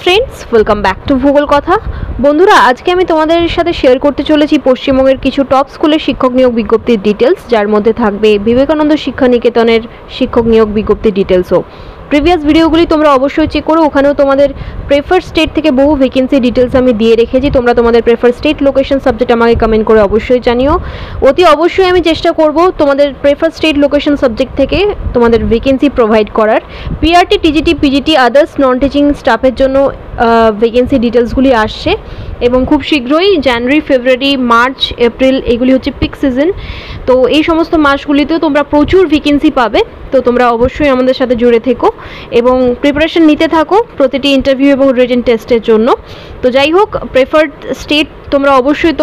Friends, welcome back to ভূগোল কথা। বন্ধুরা, আজকে আমি তোমাদের সাথে শেয়ার করতে চলেছি পশ্চিমবঙ্গের কিছু টপ স্কুলের শিক্ষক নিয়োগ বিজ্ঞপ্তির ডিটেলস, যার মধ্যে থাকবে বিবেকানন্দ শিক্ষা নিকেতনের শিক্ষক নিয়োগ বিজ্ঞপ্তির ডিটেলসও। প্রিভিয়াস ভিডিওগুলি তোমরা অবশ্যই চেক করো, ওখানেও তোমাদের প্রেফার স্টেট থেকে বহু ভ্যাকেন্সি ডিটেলস আমি দিয়ে রেখেছি। তোমরা তোমাদের প্রেফার স্টেট লোকেশন সাবজেক্ট আমাকে কমেন্ট করে অবশ্যই জানিও। অতি অবশ্যই আমি চেষ্টা করব তোমাদের প্রেফার স্টেট লোকেশন সাবজেক্ট থেকে তোমাদের ভ্যাকেন্সি প্রোভাইড করার। PRT, TGT, PGT, others non teaching স্টাফের জন্য ভ্যাকেন্সি ডিটেলসগুলি আসছে এবং খুব শীঘ্রই জানুয়ারি, ফেব্রুয়ারি, মার্চ, এপ্রিল এগুলি হচ্ছে পিক সিজন। তো এই সমস্ত মাসগুলিতেও তোমরা প্রচুর ভ্যাকেন্সি পাবে। তো তোমরা অবশ্যই আমাদের সাথে জুড়ে থেকো এবং প্রিপারেশন নিতে থাকো প্রতিটি ইন্টারভিউ এবং রিটেন টেস্টের জন্য। তো যাই হোক, প্রেফার্ড স্টেট তোমরা অবশ্যই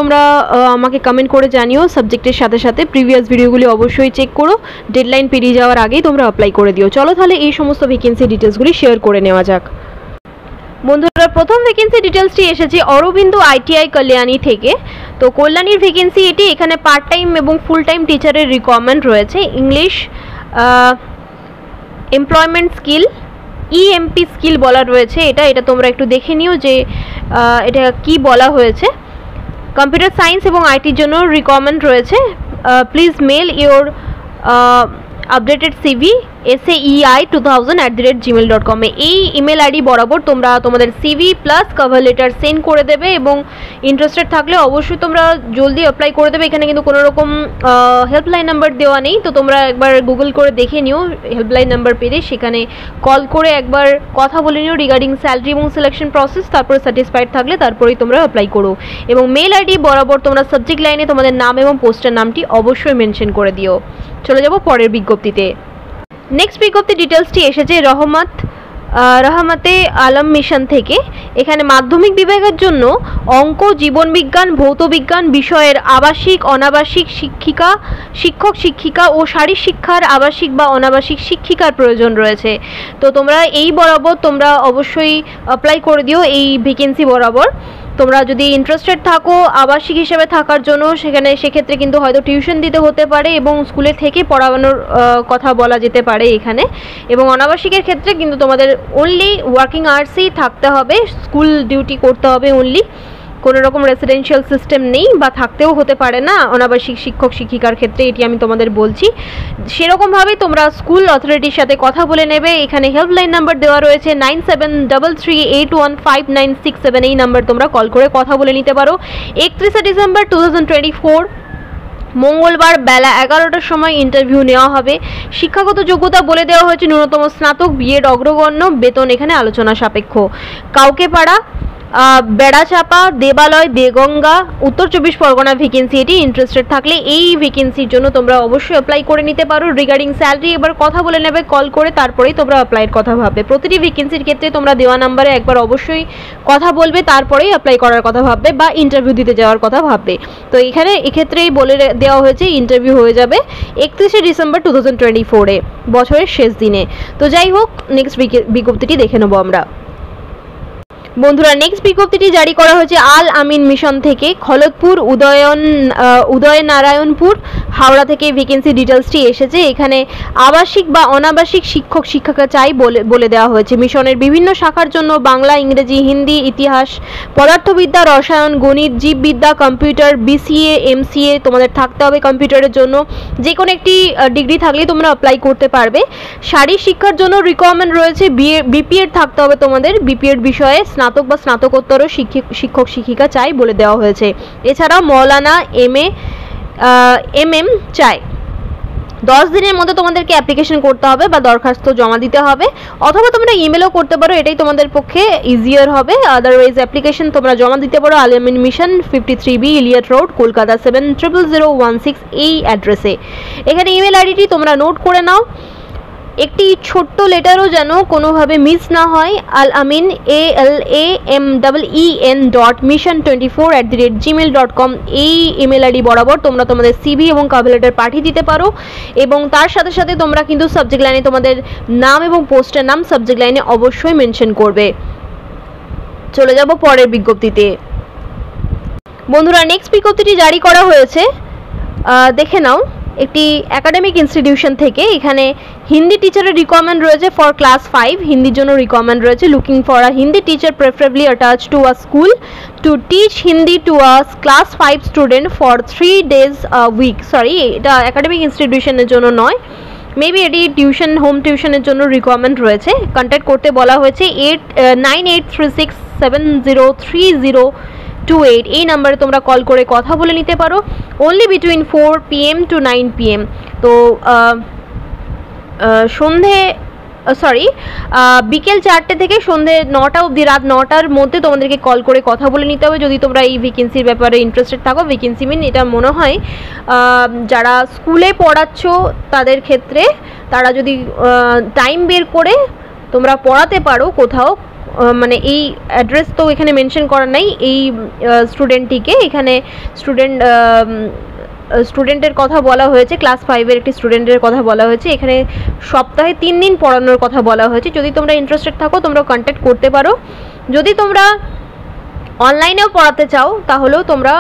আমাকে কমেন্ট করে জানিও সাবজেক্টের সাথে সাথে। প্রিভিয়াস ভিডিওগুলি অবশ্যই চেক করো, ডেডলাইন পেরিয়ে যাওয়ার আগেই তোমরা অ্যাপ্লাই করে দিও। চলো তাহলে এই সমস্ত ভ্যাকেন্সি ডিটেলসগুলি শেয়ার করে নেওয়া যাক। বন্ধুরা, প্রথম ভ্যাকেন্সি ডিটেলসটি এসেছে অরবিন্দ আইটিআই কল্যাণী থেকে। তো কল্যাণীর ভ্যাকেন্সি এটি। এখানে পার্ট টাইম এবং ফুল টাইম টিচারের রিকোয়ারমেন্ট রয়েছে। English, employment skill, EMP skill বলা রয়েছে। এটা তোমরা একটু দেখে নিও যে এটা কি বলা হয়েছে। কম্পিউটার সায়েন্স এবং আইটির জন্য রিকোয়ারমেন্ট রয়েছে। Please mail your updated CV saei2000@gmail.com এই ইমেল আইডি বরাবর তোমরা তোমাদের CV plus cover letter send করে দেবে এবং ইন্টারেস্টেড থাকলে অবশ্যই তোমরা জলদি অ্যাপ্লাই করে দেবে। এখানে কিন্তু কোনো রকম হেল্পলাইন নাম্বার দেওয়া নেই, তো তোমরা একবার গুগল করে দেখে নিও হেল্পলাইন নাম্বার পেলে, সেখানে কল করে একবার কথা বলে নিও রিগার্ডিং স্যালারি এবং সিলেকশন প্রসেস। তারপরে স্যাটিসফাইড থাকলে তারপরেই তোমরা অ্যাপ্লাই করো এবং মেল আইডি বরাবর তোমরা সাবজেক্ট লাইনে তোমাদের নাম এবং পোস্টের নামটি অবশ্যই মেনশন করে দিও। চলে যাব পরের বিজ্ঞপ্তিতে। নেক্সট বিজ্ঞপ্তি ডিটেলসটি এসেছে রহমতে আলম মিশন থেকে। এখানে মাধ্যমিক বিভাগের জন্য অঙ্ক, জীবনবিজ্ঞান, ভৌতবিজ্ঞান বিষয়ের আবাসিক, অনাবাসিক শিক্ষক শিক্ষিকা ও শারীর শিক্ষার আবাসিক বা অনাবাসিক শিক্ষিকার প্রয়োজন রয়েছে। তো তোমরা এই বরাবর তোমরা অবশ্যই অ্যাপ্লাই করে দিও এই ভ্যাকেন্সি বরাবর। তোমরা যদি ইন্টারেস্টেড থাকো আবাসিক হিসেবে থাকার জন্য, সেক্ষেত্রে কিন্তু হয়তো টিউশন দিতে হতে পারে এবং স্কুলে থেকে পড়ানোর কথা বলা যেতে পারে এখানে। এবং অনাবাসিকের ক্ষেত্রে কিন্তু তোমাদের অনলি ওয়ার্কিং আওয়ার্সেই থাকতে হবে, স্কুল ডিউটি করতে হবে অনলি। কোনো রকম রেসিডেন্সিয়াল সিস্টেম নেই বা থাকতেও হতে পারে না অনাবাসিক শিক্ষক শিক্ষিকার ক্ষেত্রে, এটি আমি তোমাদের বলছি। সেরকমভাবেই তোমরা স্কুল অথরিটির সাথে কথা বলে নেবে। এখানে হেল্পলাইন নাম্বার দেওয়া রয়েছে 9733815967। এই নাম্বার তোমরা কল করে কথা বলে নিতে পারো। 31 ডিসেম্বর 2024 মঙ্গলবার বেলা 11টার সময় ইন্টারভিউ নেওয়া হবে। শিক্ষাগত যোগ্যতা বলে দেওয়া হয়েছে ন্যূনতম স্নাতক, বিএড অগ্রগণ্য, বেতন এখানে আলোচনা সাপেক্ষ। কাউকেপাড়া, বেড়াচাপা, দেবালয়, দেগঙ্গা, উত্তর 24 পরগনা ভ্যাকেন্সি এটি। ইন্টারেস্টেড থাকলে এই ভ্যাকেন্সির জন্য তোমরা অবশ্যই অ্যাপ্লাই করে নিতে পারো। রিগার্ডিং স্যালারি এবার কথা বলে নেবে কল করে, তারপরেই তোমরা অ্যাপ্লাইয়ের কথা ভাববে। প্রতিটি ভ্যাকেন্সির ক্ষেত্রে তোমরা দেওয়া নাম্বারে একবার অবশ্যই কথা বলবে, তারপরেই অ্যাপ্লাই করার কথা ভাববে বা ইন্টারভিউ দিতে যাওয়ার কথা ভাববে। তো এক্ষেত্রেই বলে দেওয়া হয়েছে ইন্টারভিউ হয়ে যাবে 31 ডিসেম্বর 2024 বছরের শেষ দিনে। তো যাই হোক, নেক্সট বিজ্ঞপ্তিটি দেখে নেবো আমরা। বন্ধুরা, নেক্সট বিজ্ঞপ্তিটি জারি করা হয়েছে আল আমিন মিশন থেকে। খলতপুর, উদয়নারায়ণপুর, হাওড়া থেকে ভ্যাকেন্সি ডিটেলসটি এসেছে। এখানে আবাসিক বা অনাবাসিক শিক্ষক শিক্ষিকা চাই বলে দেওয়া হয়েছে। মিশনের বিভিন্ন শাখার জন্য বাংলা, ইংরেজি, হিন্দি, ইতিহাস, পদার্থবিদ্যা, রসায়ন, গণিত, জীববিদ্যা, কম্পিউটার, বিসিএ, এমসিএ তোমাদের থাকতে হবে কম্পিউটারের জন্য। যে কোনো একটি ডিগ্রি থাকলেই তোমরা অ্যাপ্লাই করতে পারবে। শারীর শিক্ষার জন্য রিকোয়ারমেন্ট রয়েছে বিপিএড থাকতে হবে তোমাদের। বিপিএড বিষয়ে স্নাতক বা স্নাতকোত্তর শিক্ষক শিক্ষিকা চাই বলে দেওয়া হয়েছে। এছাড়াও মৌলানা, এমএম চাই। 10 দিনের মধ্যে তোমাদেরকে অ্যাপ্লিকেশন করতে হবে বা দরখাস্ত জমা দিতে হবে, অথবা তোমরা ইমেলও করতে পারো, এটাই তোমাদের পক্ষে ইজিয়ার হবে। আদারওয়াইজ অ্যাপ্লিকেশন তোমরা জমা দিতে পারো Al Ameen mission, 53B Elliot road, Kolkata 700016 এই অ্যাড্রেসে। এখানে ইমেল আইডিটি তোমরা নোট করে নাও। একটি ছোট্ট লেটারও যেন কোনোভাবে মিস না হয়। আল আমিন ALAMEEN.mission24@gmail.com এই ইমেল আইডি বরাবর তোমরা তোমাদের সিভি এবং কভার লেটার পাঠিয়ে দিতে পারো এবং তার সাথে সাথে তোমরা কিন্তু সাবজেক্ট লাইনে তোমাদের নাম এবং পোস্টের নাম সাবজেক্ট লাইনে অবশ্যই মেনশন করবে। চলে যাব পরের বিজ্ঞপ্তিতে। বন্ধুরা, নেক্সট বিজ্ঞপ্তিটি জারি করা হয়েছে, দেখে নাও। একটি একাডেমিক ইনস্টিটিউশন থেকে। এখানে হিন্দি টিচারের রিকোয়ারমেন্ট রয়েছে ফর ক্লাস 5, হিন্দির জন্য রিকোয়ারমেন্ট রয়েছে। Looking for a Hindi teacher preferably attach to a school to teach Hindi to a class 5 student for 3 days a week। Sorry, এটা একাডেমিক ইনস্টিটিউশনের জন্য নয়, মেবি এটি টিউশন, হোম টিউশনের জন্য রিকোয়ারমেন্ট রয়েছে। কন্ট্যাক্ট করতে বলা হয়েছে 9836703028, এই নাম্বারে তোমরা কল করে কথা বলে নিতে পারো। Only between 4 PM to 9 PM। তো বিকেল 4টে থেকে সন্ধে 9টা অবধি, রাত 9টার মধ্যে তোমাদেরকে কল করে কথা বলে নিতে হবে যদি তোমরা এই ভ্যাকেন্সির ব্যাপারে ইন্টারেস্টেড থাকো। ভ্যাকেন্সি মিন এটা মনে হয় যারা স্কুলে পড়াচ্ছ তাদের ক্ষেত্রে, তারা যদি টাইম বের করে তোমরা পড়াতে পারো কোথাও, মানে এই অ্যাড্রেস তো এখানে মেনশন করা নাই এই স্টুডেন্টটিকে। এখানে স্টুডেন্টের কথা বলা হয়েছে, ক্লাস 5-এর একটি স্টুডেন্টের কথা বলা হয়েছে। এখানে সপ্তাহে 3 দিন পড়ানোর কথা বলা হয়েছে। যদি তোমরা ইন্টারেস্টেড থাকো তোমরা কন্ট্যাক্ট করতে পারো। যদি তোমরা অনলাইনেও পড়াতে চাও তাহলেও তোমরা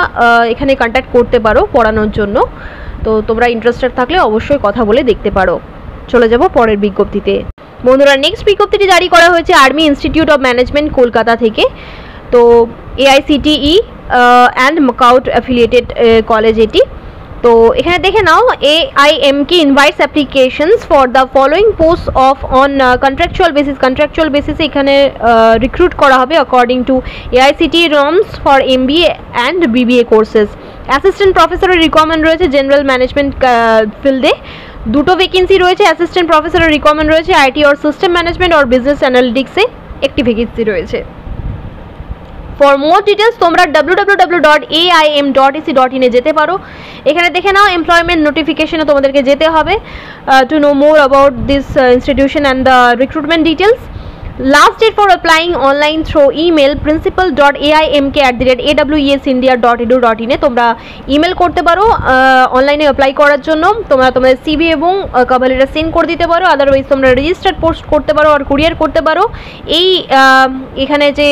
এখানে কন্ট্যাক্ট করতে পারো পড়ানোর জন্য। তো তোমরা ইন্টারেস্টেড থাকলে অবশ্যই কথা বলে দেখতে পারো। চলে যাব পরের বিজ্ঞপ্তিতে। বন্ধুরা, নেক্সট বিজ্ঞপ্তিটি জারি করা হয়েছে army institute of management Kolkata থেকে। তো AICTE and MAKAUT affiliated college এটি। তো এখানে দেখে নাও, AIMK invites applications for the following post of on contractual বেসিসে এখানে রিক্রুট করা হবে according to AICTE norms for MBA and BBA courses. Assistant প্রফেসরের রিকোয়ারমেন্ট রয়েছে জেনারেল ম্যানেজমেন্ট ফিল্ডে। দুটো ভ্যাকেন্সি রয়েছে। অ্যাসিস্ট্যান্ট প্রফেসরের রিকোয়ারমেন্ট রয়েছে IT or system management or business অ্যানালিটিক্সে একটি ভ্যাকেন্সি রয়েছে। ফর মোর ডিটেলস তোমরা www.aim.ac.in এ যেতে পারো। এখানে দেখে নাও, এমপ্লয়মেন্ট নোটিফিকেশনে তোমাদেরকে যেতে হবে to know more about this institution and the recruitment details. Last date for applying online through email principal.aimk@awesindia.edu.in এ তোমরা ইমেল করতে পারো অনলাইনে অ্যাপ্লাই করার জন্য। তোমরা তোমাদের CV এবং কভার লেটার সেন্ড করে দিতে পারো। আদারওয়াইজ তোমরা রেজিস্টার্ড পোস্ট করতে পারো আর কুরিয়ার করতে পারো। এই এখানে যে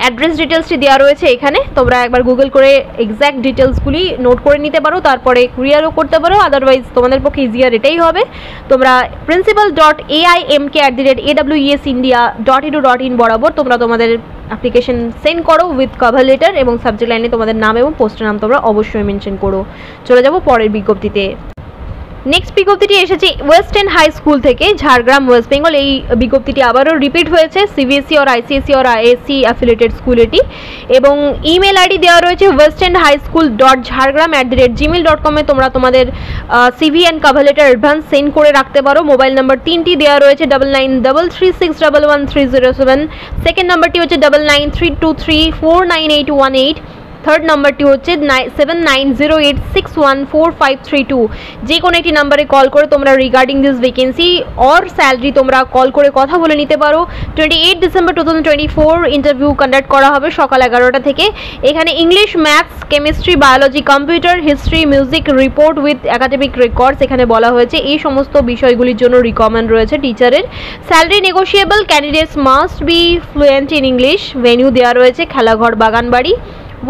অ্যাড্রেস ডিটেলসটি দেওয়া রয়েছে এখানে তোমরা একবার গুগল করে এক্স্যাক্ট ডিটেলসগুলি নোট করে নিতে পারো, তারপরে কুরিয়ারও করতে পারো। আদারওয়াইজ তোমাদের পক্ষে ইজিয়ার এটাই হবে। তোমরা principal.aimk@awesindia.edu.in বরাবর তোমরা তোমাদের অ্যাপ্লিকেশন সেন্ড করো উইথ কভার লেটার এবং সাবজেক্ট লাইনে তোমাদের নাম এবং পোস্টের নাম তোমরা অবশ্যই মেনশন করো। চলে যাব পরের বিজ্ঞপ্তিতে। নেক্সট বিজ্ঞপ্তিটি এসেছে ওয়েস্টার্ন হাই স্কুল থেকে, ঝাড়গ্রাম, ওয়েস্ট বেঙ্গল। এই বিজ্ঞপ্তিটি আবারও রিপিট হয়েছে। CBSE or ICSE or ISC affiliated school এটি, এবং ইমেল আইডি দেওয়া রয়েছে westernhighschool.jhargram@gmail.com এ তোমরা তোমাদের CV and cover letter advance send করে রাখতে পারো। মোবাইল নাম্বার 3টি দেওয়া রয়েছে 9933611307। সেকেন্ড নাম্বারটি হচ্ছে 9932349818। থার্ড নাম্বারটি হচ্ছে 7908614532। যে কোনো একটি নাম্বারে কল করে তোমরা regarding this vacancy or salary তোমরা কল করে কথা বলে নিতে পারো। 28 ডিসেম্বর 2024 ইন্টারভিউ কন্ডাক্ট করা হবে সকাল 11টা থেকে। এখানে English, maths, chemistry, biology, computer, history, music, report with academic records এখানে বলা হয়েছে। এই সমস্ত বিষয়গুলির জন্য রিকমেন্ড রয়েছে টিচারের। Salary negotiable, candidates must be fluent in English. Venue দেওয়া রয়েছে খেলাঘর, বাগানবাড়ি,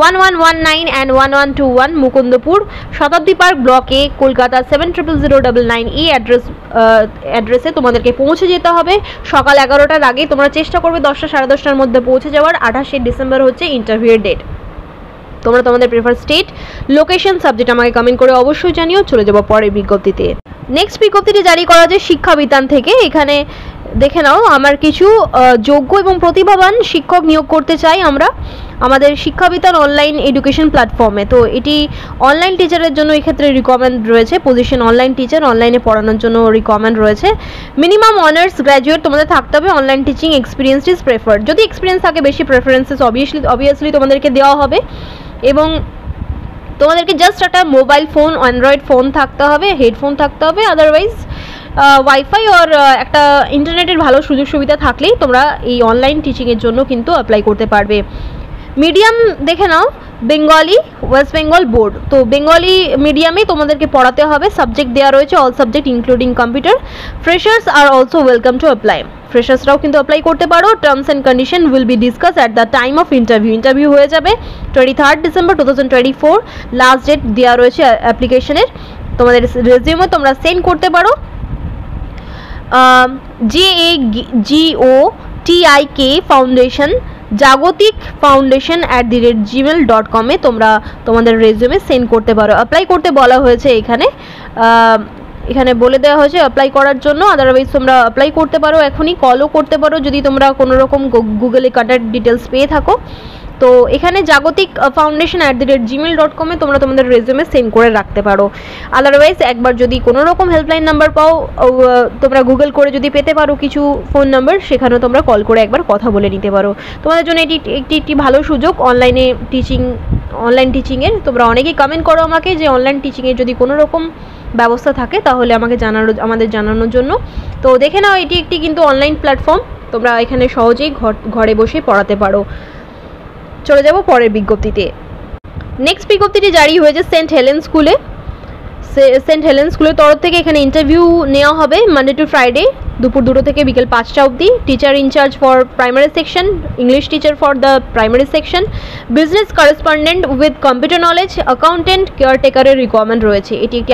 1119 and 1121 Mukundapur, Shatabdi park, block A, Kolkata 700099। এই অ্যাড্রেসে তোমাদেরকে পৌঁছে যেতে হবে সকাল 11টার আগে। তোমরা চেষ্টা করবে 10টা সাড়ে 10টার মধ্যে পৌঁছে যাওয়ার। 28 ডিসেম্বর হচ্ছে ইন্টারভিউয়ের ডেট। তোমরা তোমাদের প্রেফার স্টেট, লোকেশন, সাবজেক্ট আমাকে কমেন্ট করে অবশ্যই জানিও। চলে যাবো পরের বিজ্ঞপ্তিতে। নেক্সট বিজ্ঞপ্তিটি জারি করা হয়েছে শিক্ষাবিতান থেকে। এখানে দেখে নাও, আমার কিছু যোগ্য এবং প্রতিভাবান শিক্ষক নিয়োগ করতে চাই আমরা আমাদের শিক্ষাবিতান অনলাইন এডুকেশন প্ল্যাটফর্মে। তো এটি অনলাইন টিচারের জন্য এক্ষেত্রে রিকমেন্ড রয়েছে। পজিশন অনলাইন টিচার, অনলাইনে পড়ানোর জন্য রিকমেন্ড রয়েছে। মিনিমাম অনার্স গ্র্যাজুয়েট তোমাদের থাকতে হবে। Online teaching experience is preferred. যদি এক্সপিরিয়েন্স থাকে বেশি প্রেফারেন্সেস অবভিয়াসলি তোমাদেরকে দেওয়া হবে। এবং তোমাদেরকে জাস্ট একটা মোবাইল ফোন, অ্যান্ড্রয়েড ফোন থাকতে হবে, হেডফোন থাকতে হবে। আদারওয়াইজ ওয়াইফাই আর একটা ইন্টারনেটের ভালো সুযোগ সুবিধা থাকলেই তোমরা এই অনলাইন টিচিংয়ের জন্য কিন্তু অ্যাপ্লাই করতে পারবে। মিডিয়াম দেখে নাও, বেঙ্গলি, ওয়েস্ট বেঙ্গল বোর্ড। তো বেঙ্গলি মিডিয়ামে তোমাদেরকে পড়াতে হবে, সাবজেক্ট দেওয়া রয়েছে all subject including computer. Freshers আর অলসো ওয়েলকাম টু অ্যাপ্লাই, ফ্রেশার্সরাও কিন্তু অ্যাপ্লাই করতে পারো। Terms and condition will be discuss at the time of interview, interview হয়ে যাবে 23 ডিসেম্বর 2024, লাস্ট ডেট দেওয়া রয়েছে অ্যাপ্লিকেশনের। তোমাদের রেজিউমে তোমরা সেন্ড করতে পারো JAGOTIK ফাউন্ডেশন, জাগতিক ফাউন্ডেশন @gmail.com এ তোমরা তোমাদের রেজিউমে সেন্ড করতে পারো। অ্যাপ্লাই করতে বলা হয়েছে এখানে বলে দেওয়া হয়েছে অ্যাপ্লাই করার জন্য। আদারওয়াইজ তোমরা অ্যাপ্লাই করতে পারো, এখনই কলও করতে পারো যদি তোমরা কোনো রকম গুগলে কন্ট্যাক্ট ডিটেলস পেয়ে থাকো। তো এখানে জাগতিক ফাউন্ডেশন @gmail.com এ তোমরা তোমাদের রেজিউমে সেন্ড করে রাখতে পারো। আদারওয়াইজ একবার যদি কোনো রকম হেল্পলাইন নাম্বার পাও, তোমরা গুগল করে যদি পেতে পারো কিছু ফোন নাম্বার, সেখানেও তোমরা কল করে একবার কথা বলে নিতে পারো। তোমাদের জন্য এটি একটি ভালো সুযোগ অনলাইন টিচিংয়ের। তোমরা অনেকেই কমেন্ট করো আমাকে যে অনলাইন টিচিংয়ের যদি কোনো রকম ব্যবস্থা থাকে তাহলে আমাদের জানানোর জন্য। তো দেখে নাও, এটি একটি কিন্তু অনলাইন প্ল্যাটফর্ম, তোমরা এখানে সহজেই ঘরে বসে পড়াতে পারো। চলে যাব পরের বিজ্ঞপ্তিতে। নেক্সট বিজ্ঞপ্তিটি জারি হয়েছে সেন্ট হেলেন স্কুলের তরফ থেকে। এখানে ইন্টারভিউ নেওয়া হবে মানডে টু ফ্রাইডে দুপুর 2টো থেকে বিকেল 5টা অবধি। Teacher in-charge for primary section, English teacher for the primary section, business correspondent with computer knowledge, accountant, কেয়ারটেকারের রিকোয়ারমেন্ট রয়েছে। এটি একটি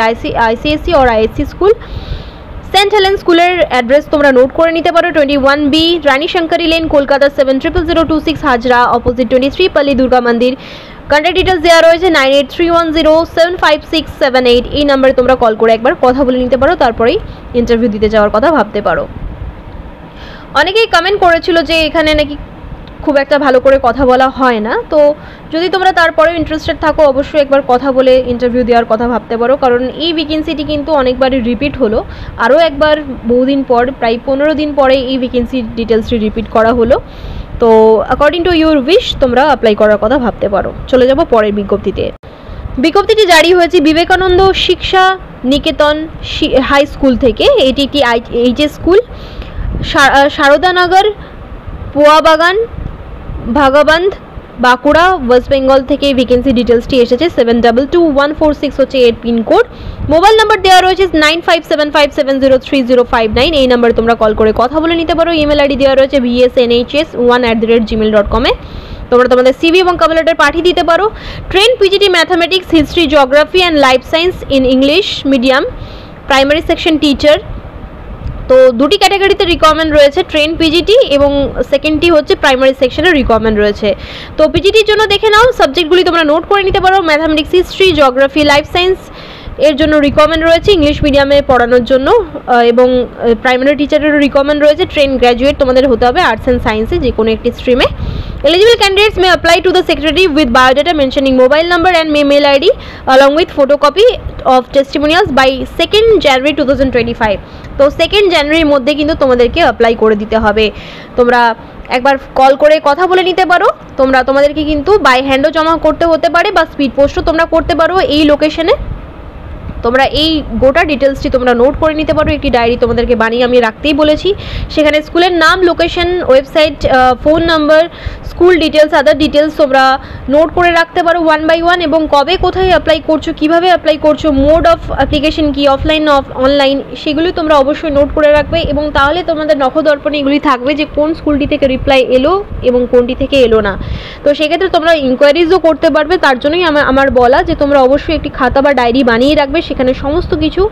ICSE or ISC স্কুল। সেন্ট হেলেন স্কুলের অ্যাড্রেস তোমরা নোট করে নিতে পারো, 21B Rani Shankari lane, Kolkata 700026, Hazra, opposite 23 Palli Durga মন্দির। কন্ট্যাক্ট ডিটেলস দেওয়া রয়েছে 9831075678। এই নাম্বারে তোমরা কল করে একবার কথা বলে নিতে পারো, তারপরেই ইন্টারভিউ দিতে যাওয়ার কথা ভাবতে পারো। অনেকেই কমেন্ট করেছিল যে এখানে নাকি খুব একটা ভালো করে কথা বলা হয় না। তো যদি তোমরা তারপরেও ইন্টারেস্টেড থাকো, অবশ্যই একবার কথা বলে ইন্টারভিউ দেওয়ার কথা ভাবতে পারো, কারণ এই ভ্যাকেন্সিটি কিন্তু অনেকবারই রিপিট হলো। আরও একবার বহুদিন পর, প্রায় 15 দিন পরে এই ভ্যাকেন্সির ডিটেলসটি রিপিট করা হলো। তো অ্যাকর্ডিং টু ইউর উইশ তোমরা অ্যাপ্লাই করার কথা ভাবতে পারো। চলে যাব পরের বিজ্ঞপ্তিতে। বিজ্ঞপ্তিটি জারি হয়েছে বিবেকানন্দ শিক্ষা নিকেতন হাই স্কুল থেকে। এটি একটি HS স্কুল, শারদানগর, পোয়াবাগান, ভাগাবান্ধ, বাঁকুড়া, ওয়েস্ট বেঙ্গল থেকে ভ্যাকেন্সি ডিটেলসটি এসেছে। 722146 হচ্ছে এর পিনকোড। মোবাইল নাম্বার দেওয়া রয়েছে 9575703059। এই নাম্বারে তোমরা কল করে কথা বলে নিতে পারো। ইমেল ID দেওয়া রয়েছে vsnhs1@gmail.com এ। তোমরা তোমাদের CV এবং কভার লেটার পাঠিয়ে দিতে পারো। Train PGT mathematics, history, geography and life science in English medium, primary section teacher. তো দুটি ক্যাটাগরিতে রিকোয়ারমেন্ট রয়েছে, ট্রেন PGT এবং সেকেন্ডটি হচ্ছে প্রাইমারি সেকশনের রিকোয়ারমেন্ট রয়েছে। তো PGTর জন্য দেখে নাও, সাবজেক্টগুলি তোমরা নোট করে নিতে পারো। Mathematics, history, geography, life science এর জন্য রিকোয়ারমেন্ট রয়েছে ইংলিশ মিডিয়ামে পড়ানোর জন্য, এবং প্রাইমারি টিচারেরও রিকোয়ারমেন্ট রয়েছে। ট্রেন গ্র্যাজুয়েট তোমাদের হতে হবে আর্টস অ্যান্ড সায়েন্সে যে কোনো একটি স্ট্রিমে। Eligible candidates may apply to the secretary with biodata mentioning mobile number and mail ID along with photocopy of testimonials by 2nd January 2025. তো 2nd জানুয়ারির মধ্যে কিন্তু তোমাদেরকে অ্যাপ্লাই করে দিতে হবে। তোমরা একবার কল করে কথা বলে নিতে পারো। তোমাদেরকে কিন্তু বাই হ্যান্ডও জমা করতে হতে পারে বা স্পিড পোস্টও তোমরা করতে পারো এই লোকেশনে। তোমরা এই গোটা ডিটেলসটি তোমরা নোট করে নিতে পারো। একটি ডায়েরি তোমাদেরকে বানিয়ে আমি রাখতেই বলেছি, সেখানে স্কুলের নাম, location, website, phone number, school details, other details তোমরা নোট করে রাখতে পারো 1 by 1। এবং কবে কোথায় অ্যাপ্লাই করছো, কিভাবে অ্যাপ্লাই করছো, মোড অফ অ্যাপ্লিকেশন কি, অফলাইন না অনলাইন, সেগুলি তোমরা অবশ্যই নোট করে রাখবে। এবং তাহলে তোমাদের নখদর্পণে এগুলি থাকবে যে কোন স্কুলটি থেকে রিপ্লাই এলো এবং কোনটি থেকে এলো না। তো সেক্ষেত্রে তোমরা ইনকোয়ারিজও করতে পারবে। তার জন্যই আমার বলা যে তোমরা অবশ্যই একটি খাতা বা ডায়েরি বানিয়ে রাখবে, সেখানে সমস্ত কিছু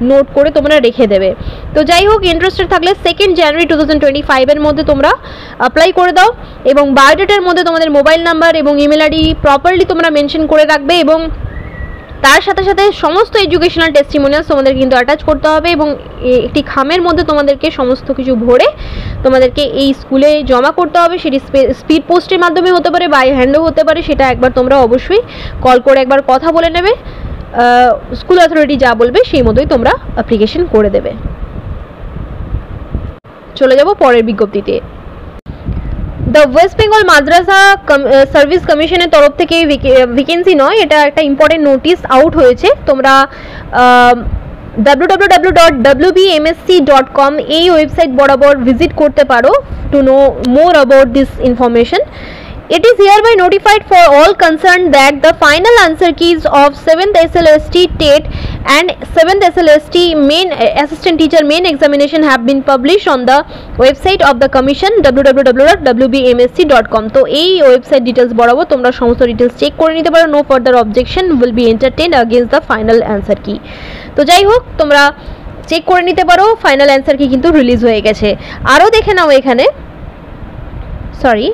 নোট করে তোমরা রেখে দেবে। তো যাই হোক, ইন্টারেস্টেড থাকলে 2nd জানুয়ারি 2025 এর মধ্যে তোমরা অ্যাপ্লাই করে দাও। এবং বায়োডাটার মধ্যে তোমাদের মোবাইল নাম্বার এবং ইমেল ID প্রপারলি তোমরা মেনশন করে রাখবে। এবং তার সাথে সাথে সমস্ত এডুকেশনাল টেস্টিমোনিয়ালস তোমাদের কিন্তু অ্যাটাচ করতে হবে। এবং একটি খামের মধ্যে তোমাদেরকে সমস্ত কিছু ভরে তোমাদেরকে এই স্কুলে জমা করতে হবে। সেটি স্পিড পোস্টের মাধ্যমে হতে পারে, বাই হ্যান্ডও হতে পারে। সেটা একবার তোমরা অবশ্যই কল করে একবার কথা বলে নেবে। স্কুল অথরিটি যা বলবে সেই মতোই তোমরা অ্যাপ্লিকেশন করে দেবে। চলে যাব পরের বিজ্ঞপ্তিতে। দ্য ওয়েস্ট বেঙ্গল মাদ্রাসা সার্ভিস কমিশনের তরফ থেকে ভ্যাকেন্সি নয়, এটা একটা ইম্পর্টেন্ট নোটিশ আউট হয়েছে। তোমরা www.wbmsc.com এই ওয়েবসাইট বরাবর ভিজিট করতে পারো to know more about this information. It is hereby notified for all concerned that the final answer keys of 7th SLST TET and 7th SLST main assistant teacher main examination have been published on the website of the commission www.wbmsc.com. তো এই website details বরাবর তোমরা সমস্ত details check করে নিতে পারো। No further objection will be entertained against the final answer কি। তো যাই হোক তোমরা চেক করে নিতে পারো, ফাইনাল অ্যান্সার কি কিন্তু রিলিজ হয়ে গেছে। আরও দেখে নাও এখানে, sorry,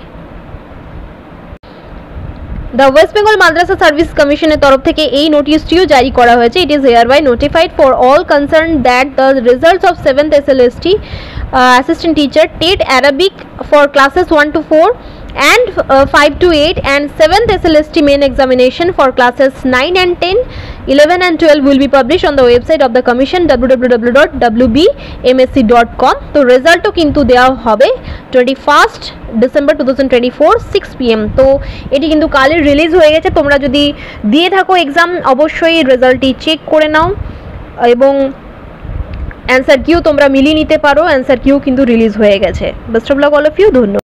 the West Bengal Madrasah service কমিশনের তরফ থেকে এই নোটিশটিও জারি করা হয়েছে। It is hereby notified for all concern that the results of 7th SLST assistant teacher TET Arabic for classes 1 to 4 and 5 to 8 and 7th SLST main examination for classes 9 and 10, 11 and 12 will be published on the website of the commission www.wbmsc.com. তো রেজাল্টও কিন্তু দেওয়া হবে 21st December 2024 6 PM। তো এটি কিন্তু কালই release হয়ে গেছে। তোমরা যদি দিয়ে থাকো এক্সাম অবশ্যই রেজাল্টটি চেক করে নাও এবং অ্যান্সার কিউ তোমরা মিলিয়ে নিতে পারো। অ্যান্সার কিউ কিন্তু রিলিজ হয়ে গেছে। Best of luck all of you. ধন্যবাদ।